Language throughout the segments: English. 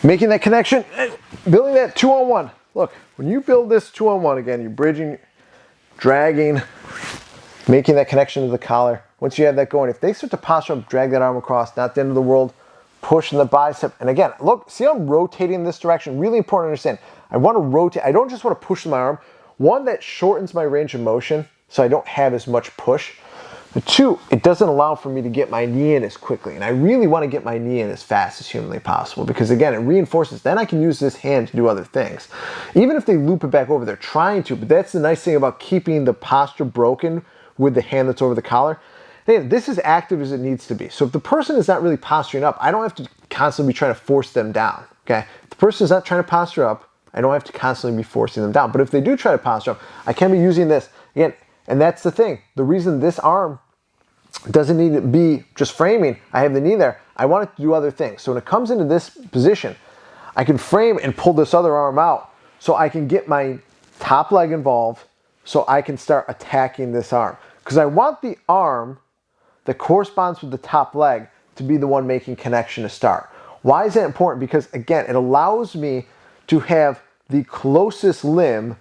Making that connection, building that 2-on-1. Look, when you build this 2-on-1 again, you're bridging, dragging, making that connection to the collar. Once you have that going, if they start to posture up, drag that arm across, not the end of the world, pushing the bicep. And again, look, see how I'm rotating in this direction? Really important to understand. I want to rotate. I don't just want to push my arm. One, that shortens my range of motion, so I don't have as much push. But two, it doesn't allow for me to get my knee in as quickly. And I really want to get my knee in as fast as humanly possible because, again, it reinforces. Then I can use this hand to do other things. Even if they loop it back over, they're trying to. But that's the nice thing about keeping the posture broken with the hand that's over the collar. This is active as it needs to be. So if the person is not really posturing up, I don't have to constantly be trying to force them down. Okay? If the person is not trying to posture up, I don't have to constantly be forcing them down. But if they do try to posture up, I can be using this. Again, and that's the thing. The reason this arm doesn't need to be just framing, I have the knee there, I want it to do other things. So when it comes into this position, I can frame and pull this other arm out so I can get my top leg involved so I can start attacking this arm. Because I want the arm that corresponds with the top leg to be the one making connection to start. Why is that important? Because again, it allows me to have the closest limb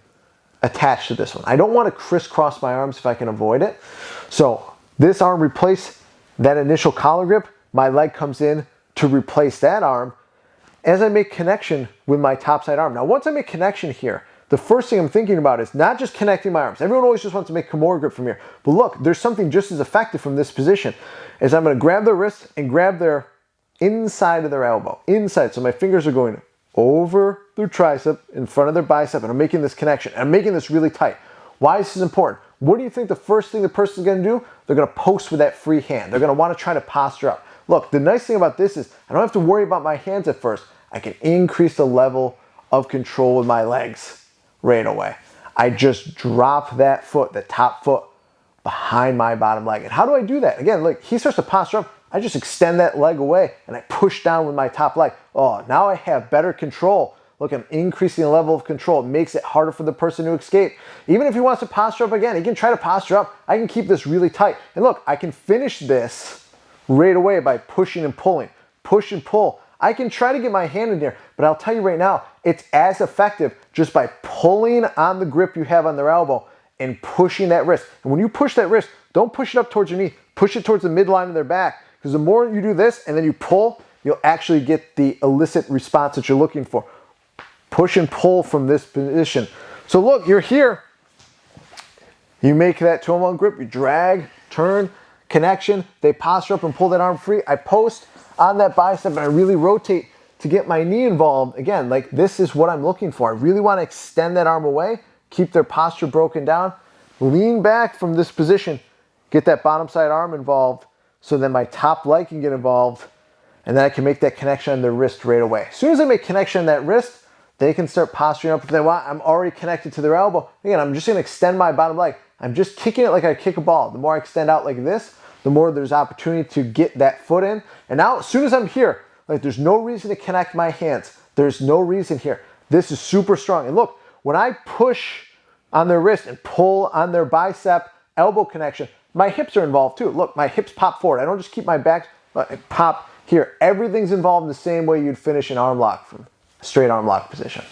attached to this one. I don't want to crisscross my arms if I can avoid it. So this arm replaces that initial collar grip. My leg comes in to replace that arm as I make connection with my topside arm. Now, once I make connection here, the first thing I'm thinking about is not just connecting my arms. Everyone always just wants to make Kimura grip from here. But look, there's something just as effective from this position. Is I'm going to grab their wrist and grab their inside of their elbow. Inside. So my fingers are going over their tricep, in front of their bicep, and I'm making this connection. And I'm making this really tight. Why is this important? What do you think the first thing the person's going to do? They're going to post with that free hand. They're going to want to try to posture up. Look, the nice thing about this is I don't have to worry about my hands at first. I can increase the level of control with my legs right away. I just drop that foot, the top foot, behind my bottom leg. And how do I do that? Again, look, he starts to posture up. I just extend that leg away and I push down with my top leg. Oh, now I have better control. Look, I'm increasing the level of control. It makes it harder for the person to escape. Even if he wants to posture up again, he can try to posture up. I can keep this really tight. And look, I can finish this right away by pushing and pulling. Push and pull. I can try to get my hand in here, but I'll tell you right now, it's as effective just by pulling on the grip you have on their elbow and pushing that wrist. And when you push that wrist, don't push it up towards your knee. Push it towards the midline of their back. Because the more you do this and then you pull, you'll actually get the illicit response that you're looking for. Push and pull from this position. So look, you're here. You make that 2-on-1 grip, you drag, turn, connection. They posture up and pull that arm free. I post on that bicep and I really rotate to get my knee involved. Again, like this is what I'm looking for. I really want to extend that arm away, keep their posture broken down, lean back from this position, get that bottom side arm involved so then my top leg can get involved and then I can make that connection on their wrist right away. As soon as I make connection on that wrist, they can start posturing up if they want. I'm already connected to their elbow. Again, I'm just going to extend my bottom leg. I'm just kicking it like I kick a ball. The more I extend out like this, the more there's opportunity to get that foot in. And now, as soon as I'm here, like there's no reason to connect my hands. There's no reason here. This is super strong. And look, when I push on their wrist and pull on their bicep elbow connection, my hips are involved too. Look, my hips pop forward. I don't just keep my back, but I pop here. Everything's involved in the same way you'd finish an arm lock from a straight arm lock position.